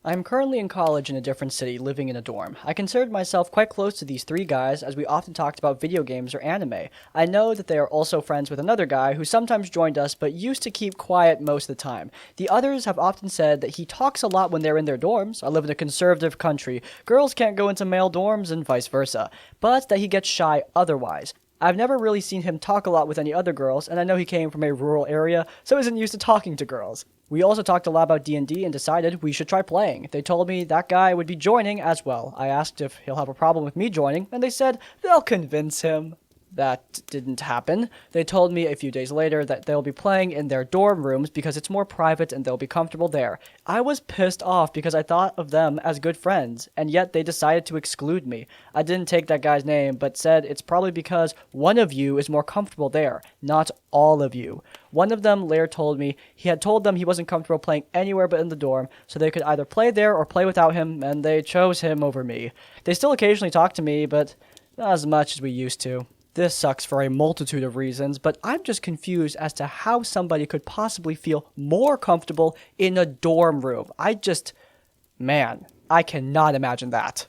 I'm currently in college in a different city, living in a dorm. I considered myself quite close to these three guys as we often talked about video games or anime. I know that they are also friends with another guy who sometimes joined us but used to keep quiet most of the time. The others have often said that he talks a lot when they're in their dorms. I live in a conservative country. Girls can't go into male dorms and vice versa. But that he gets shy otherwise. I've never really seen him talk a lot with any other girls, and I know he came from a rural area, so isn't used to talking to girls. We also talked a lot about D&D and decided we should try playing. They told me that guy would be joining as well. I asked if he'll have a problem with me joining, and they said they'll convince him. That didn't happen. They told me a few days later that they'll be playing in their dorm rooms because it's more private and they'll be comfortable there. I was pissed off because I thought of them as good friends, and yet they decided to exclude me. I didn't take that guy's name, but said it's probably because one of you is more comfortable there, not all of you. One of them later told me he had told them he wasn't comfortable playing anywhere but in the dorm, so they could either play there or play without him, and they chose him over me. They still occasionally talk to me, but not as much as we used to. This sucks for a multitude of reasons, but I'm just confused as to how somebody could possibly feel more comfortable in a dorm room. Man, I cannot imagine that.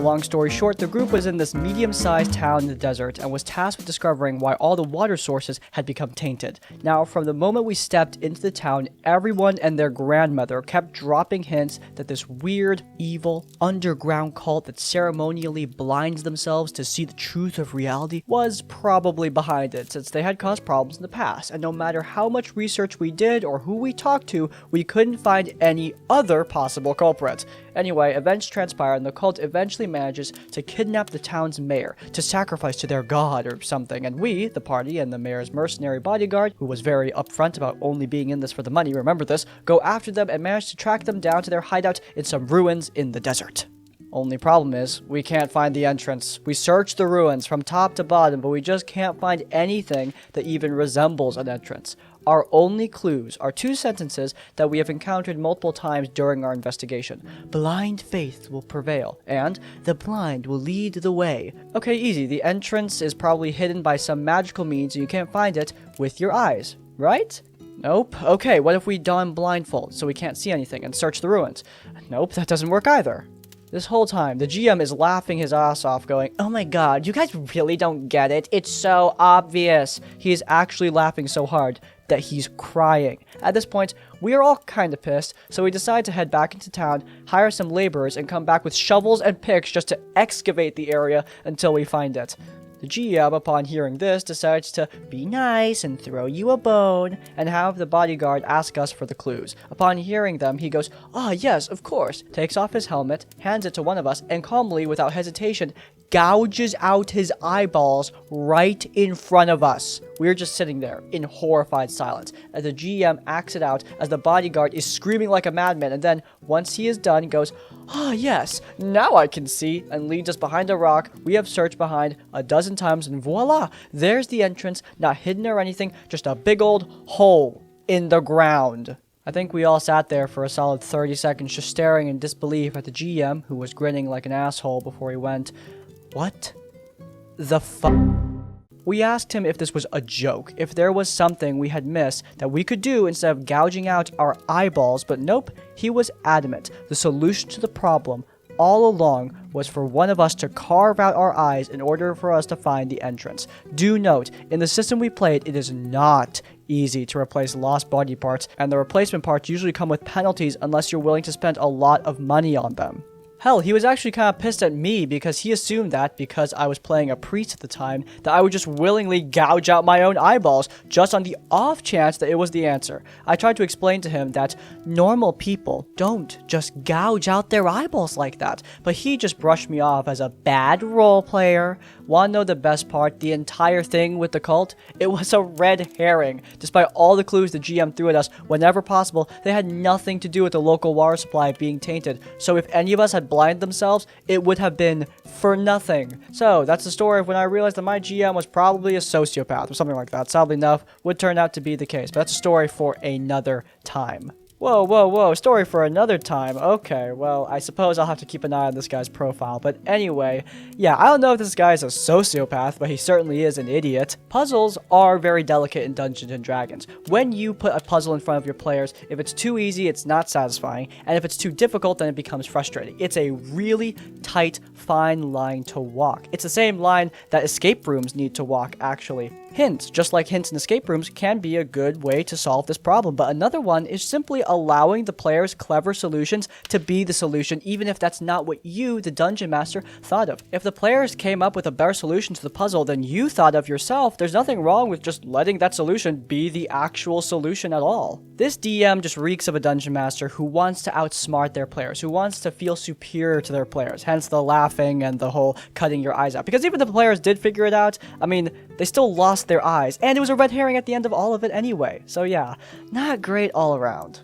Long story short, the group was in this medium-sized town in the desert and was tasked with discovering why all the water sources had become tainted. Now, from the moment we stepped into the town, everyone and their grandmother kept dropping hints that this weird, evil, underground cult that ceremonially blinds themselves to see the truth of reality was probably behind it, since they had caused problems in the past, and no matter how much research we did or who we talked to, we couldn't find any other possible culprit. Anyway, events transpire and the cult eventually manages to kidnap the town's mayor to sacrifice to their god or something, and we, the party and the mayor's mercenary bodyguard, who was very upfront about only being in this for the money, remember this, go after them and manage to track them down to their hideout in some ruins in the desert. Only problem is, we can't find the entrance. We searched the ruins from top to bottom, but we just can't find anything that even resembles an entrance. Our only clues are two sentences that we have encountered multiple times during our investigation. Blind faith will prevail, and the blind will lead the way. Okay, easy. The entrance is probably hidden by some magical means and you can't find it with your eyes, right? Nope. Okay, what if we don blindfold so we can't see anything and search the ruins? Nope, that doesn't work either. This whole time, the GM is laughing his ass off going, "Oh my god, you guys really don't get it. It's so obvious." He is actually laughing so hard that he's crying. At this point, we are all kind of pissed, so we decide to head back into town, hire some laborers, and come back with shovels and picks just to excavate the area until we find it. The GM, upon hearing this, decides to be nice and throw you a bone, and have the bodyguard ask us for the clues. Upon hearing them, he goes, "Ah, yes, of course," takes off his helmet, hands it to one of us, and calmly, without hesitation, gouges out his eyeballs right in front of us. We're just sitting there in horrified silence as the GM acts it out as the bodyguard is screaming like a madman, and then, once he is done, goes, "Ah, yes, now I can see," and leads us behind a rock we have searched behind a dozen times, and voila, there's the entrance, not hidden or anything, just a big old hole in the ground. I think we all sat there for a solid 30 seconds just staring in disbelief at the GM, who was grinning like an asshole before he went, "What the fuck?" We asked him if this was a joke, if there was something we had missed that we could do instead of gouging out our eyeballs, but nope, he was adamant. The solution to the problem all along was for one of us to carve out our eyes in order for us to find the entrance. Do note, in the system we played, it is not easy to replace lost body parts, and the replacement parts usually come with penalties unless you're willing to spend a lot of money on them. Hell, he was actually kind of pissed at me because he assumed that, because I was playing a priest at the time, that I would just willingly gouge out my own eyeballs just on the off chance that it was the answer. I tried to explain to him that normal people don't just gouge out their eyeballs like that, but he just brushed me off as a bad role player. Wanna know the best part? The entire thing with the cult? It was a red herring. Despite all the clues the GM threw at us whenever possible, they had nothing to do with the local water supply being tainted. So if any of us had blinded themselves, it would have been for nothing. So that's the story of when I realized that my GM was probably a sociopath or something like that. Sadly enough, would turn out to be the case. But that's a story for another time. Whoa, whoa, whoa, story for another time. Okay, well, I suppose I'll have to keep an eye on this guy's profile. But anyway, yeah, I don't know if this guy is a sociopath, but he certainly is an idiot. Puzzles are very delicate in Dungeons & Dragons. When you put a puzzle in front of your players, if it's too easy, it's not satisfying, and if it's too difficult, then it becomes frustrating. It's a really tight, fine line to walk. It's the same line that escape rooms need to walk, actually. Hints, just like hints in escape rooms, can be a good way to solve this problem, but another one is simply allowing the player's clever solutions to be the solution, even if that's not what you, the dungeon master, thought of. If the players came up with a better solution to the puzzle than you thought of yourself, there's nothing wrong with just letting that solution be the actual solution at all. This DM just reeks of a dungeon master who wants to outsmart their players, who wants to feel superior to their players, hence the laughing and the whole cutting your eyes out. Because even if the players did figure it out, I mean, they still lost their eyes, and it was a red herring at the end of all of it anyway. So yeah, not great all around.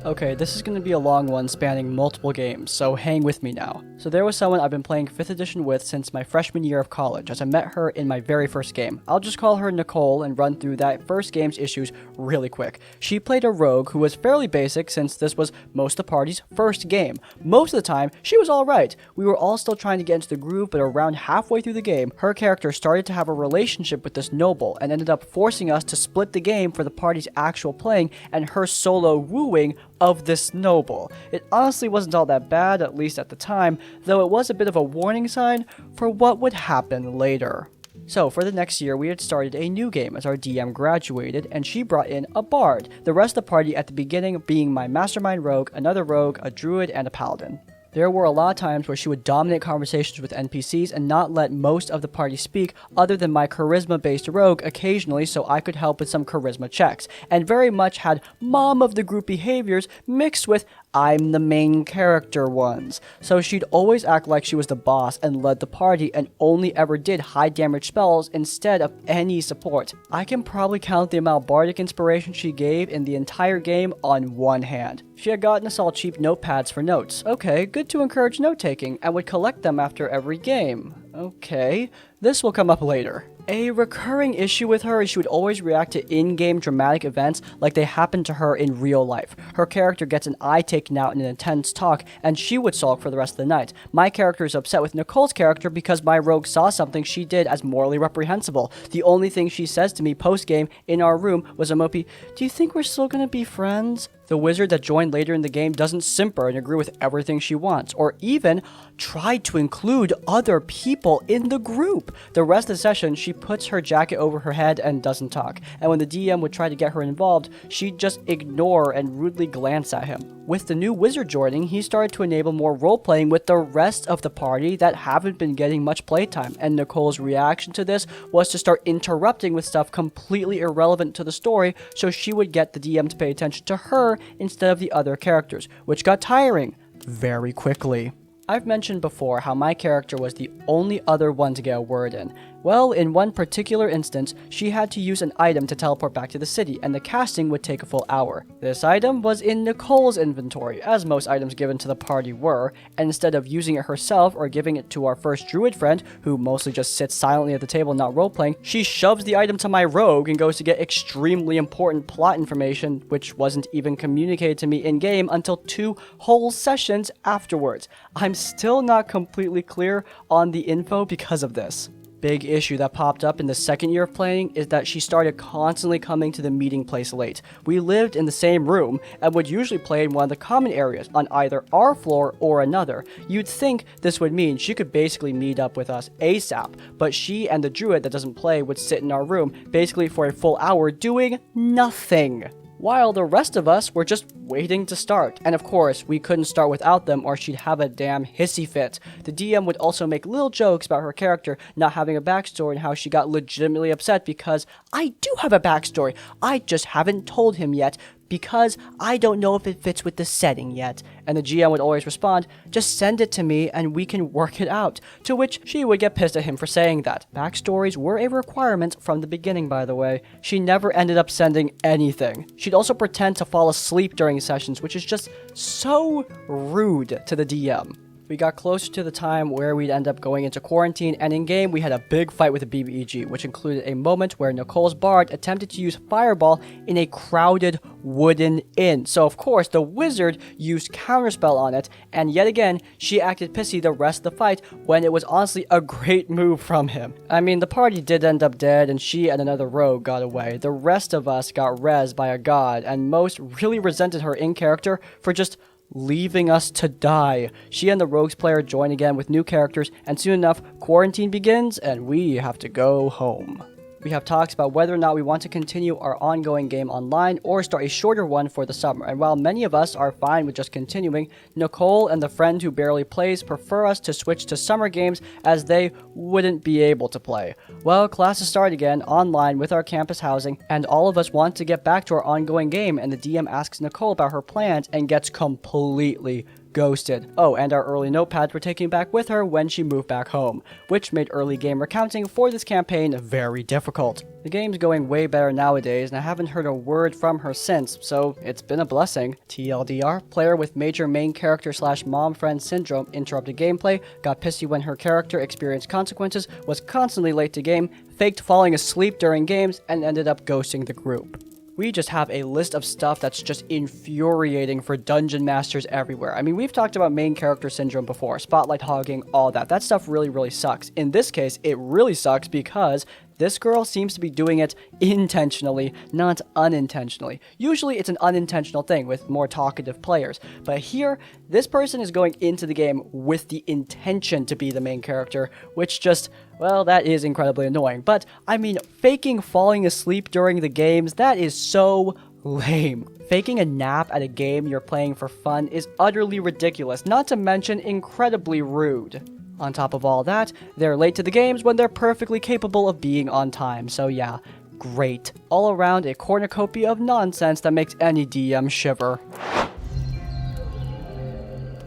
Okay, this is going to be a long one spanning multiple games, so hang with me now. So there was someone I've been playing 5th edition with since my freshman year of college, as I met her in my very first game. I'll just call her Nicole and run through that first game's issues really quick. She played a rogue who was fairly basic since this was most of the party's first game. Most of the time, she was alright. We were all still trying to get into the groove, but around halfway through the game, her character started to have a relationship with this noble and ended up forcing us to split the game for the party's actual playing and her solo wooing of this noble. It honestly wasn't all that bad, at least at the time, though it was a bit of a warning sign for what would happen later. So, for the next year, we had started a new game as our DM graduated, and she brought in a bard, the rest of the party at the beginning being my mastermind rogue, another rogue, a druid, and a paladin. There were a lot of times where she would dominate conversations with NPCs and not let most of the party speak other than my charisma-based rogue occasionally so I could help with some charisma checks, and very much had mom of the group behaviors mixed with I'm the main character ones. So she'd always act like she was the boss and led the party and only ever did high damage spells instead of any support. I can probably count the amount of bardic inspiration she gave in the entire game on one hand. She had gotten us all cheap notepads for notes. Okay, good to encourage note-taking, and would collect them after every game. Okay, this will come up later. A recurring issue with her is she would always react to in-game dramatic events like they happened to her in real life. Her character gets an eye taken out in an intense talk, and she would sulk for the rest of the night. My character is upset with Nicole's character because my rogue saw something she did as morally reprehensible. The only thing she says to me post-game in our room was a mopey, "Do you think we're still gonna be friends?" The wizard that joined later in the game doesn't simper and agree with everything she wants, or even try to include other people in the group. The rest of the session, she puts her jacket over her head and doesn't talk, and when the DM would try to get her involved, she'd just ignore and rudely glance at him. With the new wizard joining, he started to enable more role-playing with the rest of the party that haven't been getting much playtime, and Nicole's reaction to this was to start interrupting with stuff completely irrelevant to the story so she would get the DM to pay attention to her instead of the other characters, which got tiring very quickly. I've mentioned before how my character was the only other one to get a word in. Well, in one particular instance, she had to use an item to teleport back to the city, and the casting would take a full hour. This item was in Nicole's inventory, as most items given to the party were, and instead of using it herself or giving it to our first druid friend, who mostly just sits silently at the table not roleplaying, she shoves the item to my rogue and goes to get extremely important plot information, which wasn't even communicated to me in-game until 2 whole sessions afterwards. I'm still not completely clear on the info because of this. Big issue that popped up in the second year of playing is that she started constantly coming to the meeting place late. We lived in the same room and would usually play in one of the common areas on either our floor or another. You'd think this would mean she could basically meet up with us ASAP, but she and the druid that doesn't play would sit in our room basically for a full hour doing nothing, while the rest of us were just waiting to start. And of course, we couldn't start without them or she'd have a damn hissy fit. The DM would also make little jokes about her character not having a backstory and how she got legitimately upset because I do have a backstory. I just haven't told him yet because I don't know if it fits with the setting yet. And the GM would always respond, just send it to me and we can work it out. To which she would get pissed at him for saying that. Backstories were a requirement from the beginning, by the way. She never ended up sending anything. She'd also pretend to fall asleep during sessions, which is just so rude to the DM. We got closer to the time where we'd end up going into quarantine, and in game we had a big fight with the BBEG, which included a moment where Nicole's bard attempted to use Fireball in a crowded wooden inn. So of course the wizard used Counterspell on it, and yet again she acted pissy the rest of the fight when it was honestly a great move from him. I mean, the party did end up dead, and she and another rogue got away. The rest of us got rezzed by a god, and most really resented her in character for just leaving us to die. She and the rogues player join again with new characters, and soon enough, quarantine begins, and we have to go home. We have talks about whether or not we want to continue our ongoing game online or start a shorter one for the summer. And while many of us are fine with just continuing, Nicole and the friend who barely plays prefer us to switch to summer games as they wouldn't be able to play. Well, classes start again online with our campus housing, and all of us want to get back to our ongoing game, and the DM asks Nicole about her plans and gets completely ghosted. Oh, and our early notepads were taken back with her when she moved back home, which made early game recounting for this campaign very difficult. The game's going way better nowadays, and I haven't heard a word from her since, so it's been a blessing. TLDR, player with major main character / mom friend syndrome interrupted gameplay, got pissy when her character experienced consequences, was constantly late to game, faked falling asleep during games, and ended up ghosting the group. We just have a list of stuff that's just infuriating for dungeon masters everywhere. I mean, we've talked about main character syndrome before, spotlight hogging, all that. That stuff really sucks. In this case, it really sucks because this girl seems to be doing it intentionally, not unintentionally. Usually it's an unintentional thing with more talkative players, but here, this person is going into the game with the intention to be the main character, which just, well, that is incredibly annoying. But, I mean, faking falling asleep during the games, that is so lame. Faking a nap at a game you're playing for fun is utterly ridiculous, not to mention incredibly rude. On top of all that, they're late to the games when they're perfectly capable of being on time, so yeah, great. All around a cornucopia of nonsense that makes any DM shiver.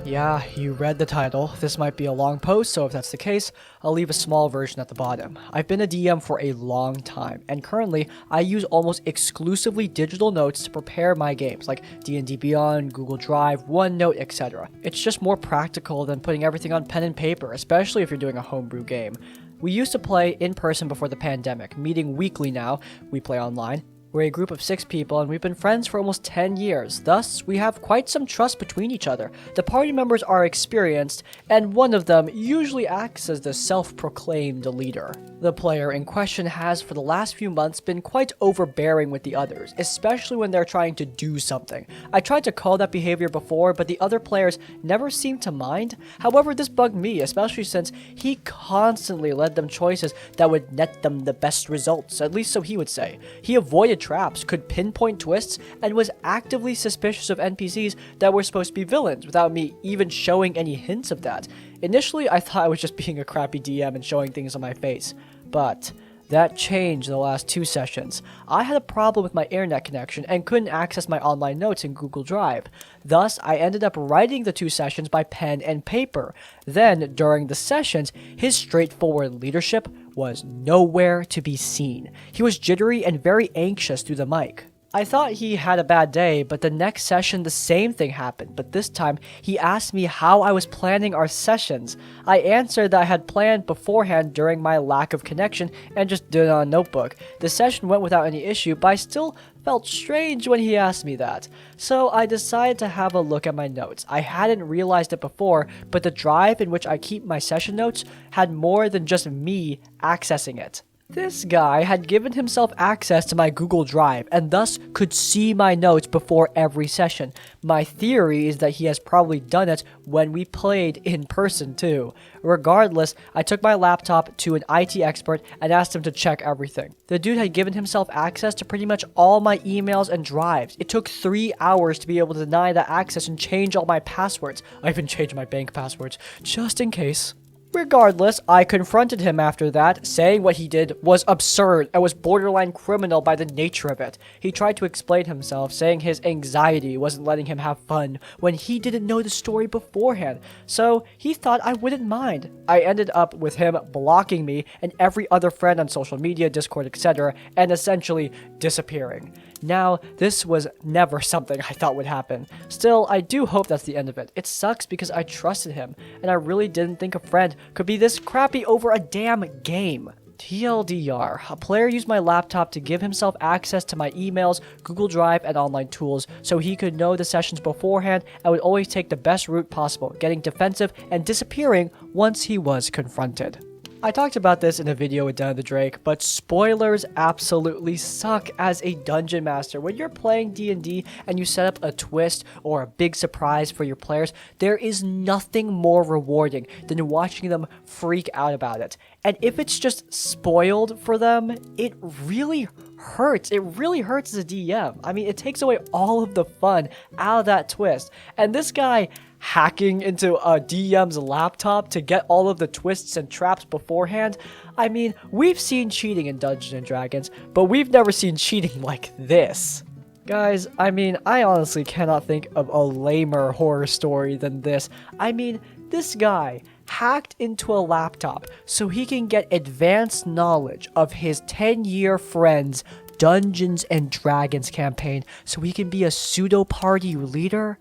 Yeah, you read the title. This might be a long post, so if that's the case, I'll leave a small version at the bottom. I've been a DM for a long time, and currently, I use almost exclusively digital notes to prepare my games, like D&D Beyond, Google Drive, OneNote, etc. It's just more practical than putting everything on pen and paper, especially if you're doing a homebrew game. We used to play in person before the pandemic, meeting weekly now. We play online. We're a group of 6 people, and we've been friends for almost 10 years. Thus, we have quite some trust between each other. The party members are experienced, and one of them usually acts as the self-proclaimed leader. The player in question has, for the last few months, been quite overbearing with the others, especially when they're trying to do something. I tried to call that behavior before, but the other players never seemed to mind. However, this bugged me, especially since he constantly led them choices that would net them the best results, at least so he would say. He avoided traps, could pinpoint twists, and was actively suspicious of NPCs that were supposed to be villains without me even showing any hints of that. Initially, I thought I was just being a crappy DM and showing things on my face, but that changed the last 2 sessions. I had a problem with my internet connection and couldn't access my online notes in Google Drive. Thus, I ended up writing the 2 sessions by pen and paper. Then, during the sessions, his straightforward leadership was nowhere to be seen. He was jittery and very anxious through the mic. I thought he had a bad day, but the next session the same thing happened, but this time he asked me how I was planning our sessions. I answered that I had planned beforehand during my lack of connection and just did it on a notebook. The session went without any issue, but I still felt strange when he asked me that. So I decided to have a look at my notes. I hadn't realized it before, but the drive in which I keep my session notes had more than just me accessing it. This guy had given himself access to my Google Drive and thus could see my notes before every session. My theory is that he has probably done it when we played in person too. Regardless, I took my laptop to an IT expert and asked him to check everything. The dude had given himself access to pretty much all my emails and drives. It took 3 hours to be able to deny that access and change all my passwords. I even changed my bank passwords, just in case. Regardless, I confronted him after that, saying what he did was absurd and was borderline criminal by the nature of it. He tried to explain himself, saying his anxiety wasn't letting him have fun when he didn't know the story beforehand, so he thought I wouldn't mind. I ended up with him blocking me and every other friend on social media, Discord, etc., and essentially disappearing. Now, this was never something I thought would happen. Still, I do hope that's the end of it. It sucks because I trusted him, and I really didn't think a friend could be this crappy over a damn game. TLDR, a player used my laptop to give himself access to my emails, Google Drive, and online tools so he could know the sessions beforehand and would always take the best route possible, getting defensive and disappearing once he was confronted. I talked about this in a video with Den the Drake, but spoilers absolutely suck as a dungeon master. When you're playing D&D and you set up a twist or a big surprise for your players, there is nothing more rewarding than watching them freak out about it. And if it's just spoiled for them, it really hurts. It really hurts as a DM. I mean, it takes away all of the fun out of that twist. And this guy hacking into a DM's laptop to get all of the twists and traps beforehand. I mean, we've seen cheating in Dungeons & Dragons, but we've never seen cheating like this. Guys, I mean, I honestly cannot think of a lamer horror story than this. I mean, this guy hacked into a laptop so he can get advanced knowledge of his 10-year friend's Dungeons & Dragons campaign so he can be a pseudo-party leader?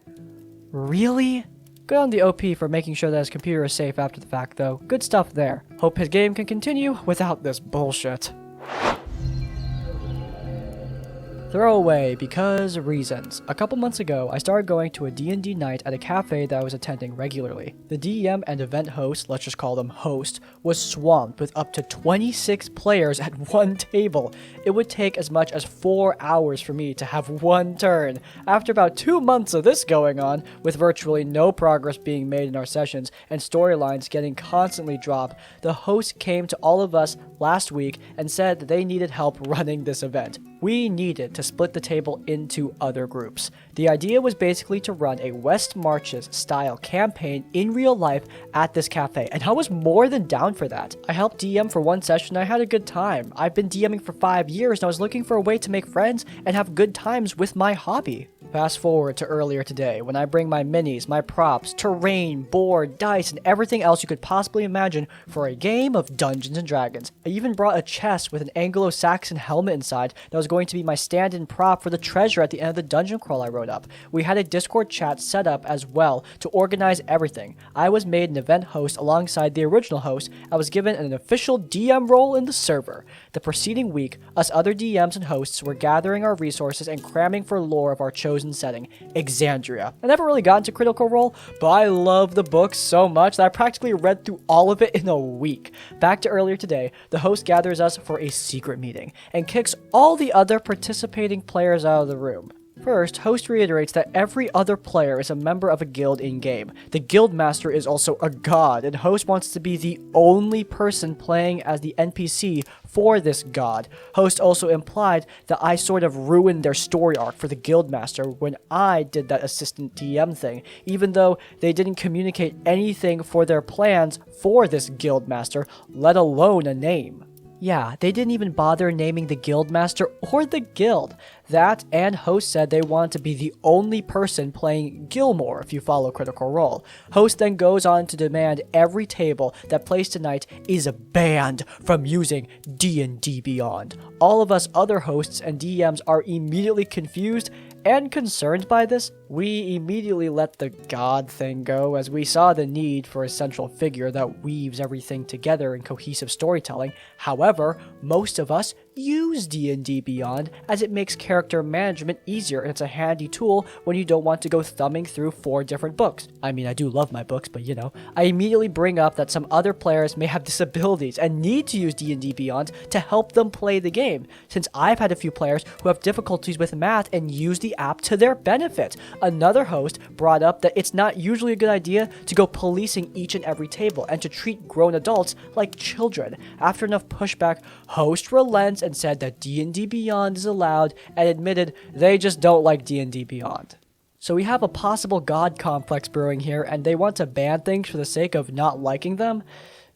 Really? Good on the OP for making sure that his computer is safe after the fact, though. Good stuff there. Hope his game can continue without this bullshit. Throwaway because reasons. A couple months ago, I started going to a D&D night at a cafe that I was attending regularly. The DM and event host, let's just call them host, was swamped with up to 26 players at one table. It would take as much as 4 hours for me to have one turn. After about 2 months of this going on, with virtually no progress being made in our sessions and storylines getting constantly dropped, the host came to all of us last week and said that they needed help running this event. We needed to split the table into other groups. The idea was basically to run a West Marches style campaign in real life at this cafe, and I was more than down for that. I helped DM for one session and I had a good time. I've been DMing for 5 years and I was looking for a way to make friends and have good times with my hobby. Fast forward to earlier today, when I bring my minis, my props, terrain, board, dice, and everything else you could possibly imagine for a game of Dungeons & Dragons. I even brought a chest with an Anglo-Saxon helmet inside that was going to be my stand-in prop for the treasure at the end of the dungeon crawl I wrote up. We had a Discord chat set up as well to organize everything. I was made an event host alongside the original host. I was given an official DM role in the server. The preceding week, us other DMs and hosts were gathering our resources and cramming for lore of our chosen setting, Exaandria. I never really got into Critical Role, but I love the book so much that I practically read through all of it in a week. Back to earlier today, the host gathers us for a secret meeting and kicks all the other participating players out of the room. First, host reiterates that every other player is a member of a guild in-game. The guild master is also a god, and host wants to be the only person playing as the NPC for this god. Host also implied that I sort of ruined their story arc for the guild master when I did that assistant DM thing, even though they didn't communicate anything for their plans for this guild master, let alone a name. Yeah, they didn't even bother naming the guildmaster or the guild. That and host said they want to be the only person playing Gilmore if you follow Critical Role. Host then goes on to demand every table that plays tonight is banned from using D&D Beyond. All of us other hosts and DMs are immediately confused and concerned by this. We immediately let the god thing go as we saw the need for a central figure that weaves everything together in cohesive storytelling. However, most of us use D&D Beyond as it makes character management easier and it's a handy tool when you don't want to go thumbing through 4 different books. I mean, I do love my books, but you know. I immediately bring up that some other players may have disabilities and need to use D&D Beyond to help them play the game, since I've had a few players who have difficulties with math and use the app to their benefit. Another host brought up that it's not usually a good idea to go policing each and every table and to treat grown adults like children. After enough pushback, host relents and said that D&D Beyond is allowed and admitted they just don't like D&D Beyond. So we have a possible god complex brewing here and they want to ban things for the sake of not liking them?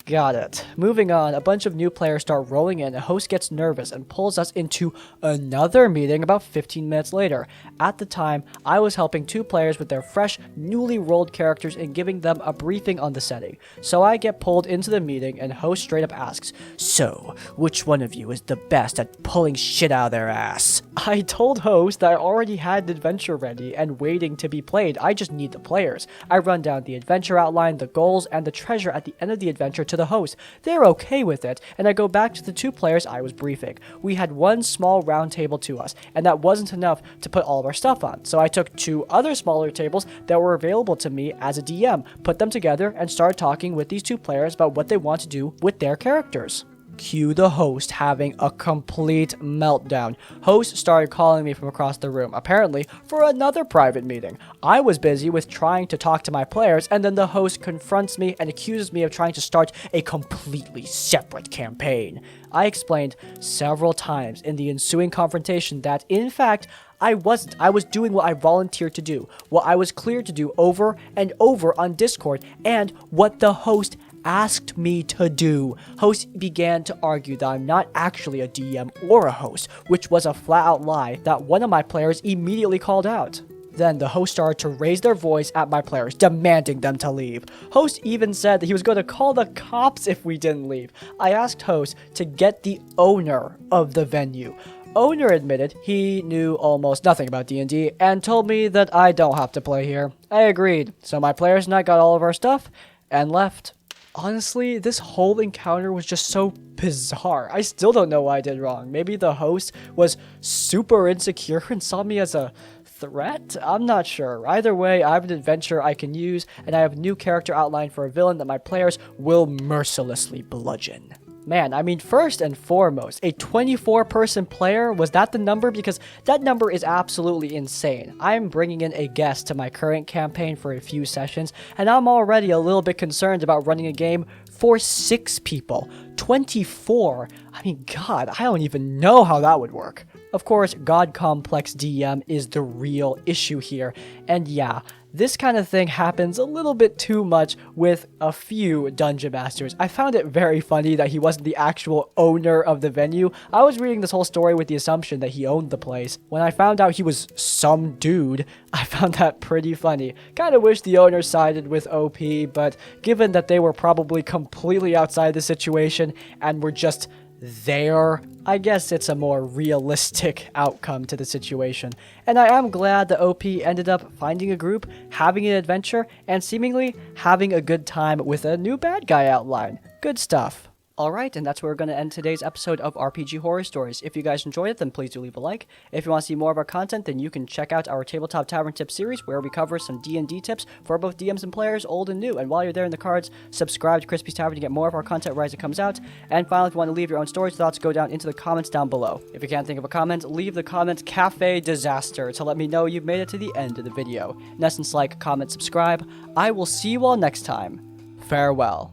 Got it. Moving on, a bunch of new players start rolling in, and host gets nervous and pulls us into another meeting about 15 minutes later. At the time, I was helping 2 players with their fresh, newly rolled characters and giving them a briefing on the setting. So I get pulled into the meeting, and host straight up asks, "So, which one of you is the best at pulling shit out of their ass?" I told host that I already had an adventure ready and waiting to be played. I just need the players. I run down the adventure outline, the goals, and the treasure at the end of the adventure to the host. They're okay with it, and I go back to the 2 players I was briefing. We had one small round table to us, and that wasn't enough to put all of our stuff on. So I took 2 other smaller tables that were available to me as a DM, put them together, and started talking with these 2 players about what they want to do with their characters. Cue the host having a complete meltdown. Host started calling me from across the room, apparently for another private meeting. I was busy with trying to talk to my players, and then the host confronts me and accuses me of trying to start a completely separate campaign. I explained several times in the ensuing confrontation that, in fact, I wasn't. I was doing what I volunteered to do, what I was cleared to do over and over on Discord, and what the host asked me to do. Host began to argue that I'm not actually a DM or a host, which was a flat-out lie that one of my players immediately called out. Then the host started to raise their voice at my players, demanding them to leave. Host even said that he was going to call the cops if we didn't leave. I asked host to get the owner of the venue. Owner admitted he knew almost nothing about D&D and told me that I don't have to play here. I agreed, so my players and I got all of our stuff and left. Honestly, this whole encounter was just so bizarre. I still don't know what I did wrong. Maybe the host was super insecure and saw me as a threat? I'm not sure. Either way, I have an adventure I can use, and I have a new character outline for a villain that my players will mercilessly bludgeon. Man, I mean, first and foremost, a 24-person player, was that the number? Because that number is absolutely insane. I'm bringing in a guest to my current campaign for a few sessions, and I'm already a little bit concerned about running a game for 6 people. 24? I mean, God, I don't even know how that would work. Of course, God Complex DM is the real issue here, and yeah, this kind of thing happens a little bit too much with a few dungeon masters. I found it very funny that he wasn't the actual owner of the venue. I was reading this whole story with the assumption that he owned the place. When I found out he was some dude, I found that pretty funny. Kinda wish the owner sided with OP, but given that they were probably completely outside the situation and were just there, I guess it's a more realistic outcome to the situation. And I am glad that OP ended up finding a group, having an adventure, and seemingly having a good time with a new bad guy outline. Good stuff. Alright, and that's where we're going to end today's episode of RPG Horror Stories. If you guys enjoyed it, then please do leave a like. If you want to see more of our content, then you can check out our Tabletop Tavern Tips series, where we cover some D&D tips for both DMs and players, old and new. And while you're there in the cards, subscribe to Crispy's Tavern to get more of our content right as it comes out. And finally, if you want to leave your own stories, thoughts, go down into the comments down below. If you can't think of a comment, leave the comment Cafe Disaster to let me know you've made it to the end of the video. In essence, like, comment, subscribe. I will see you all next time. Farewell.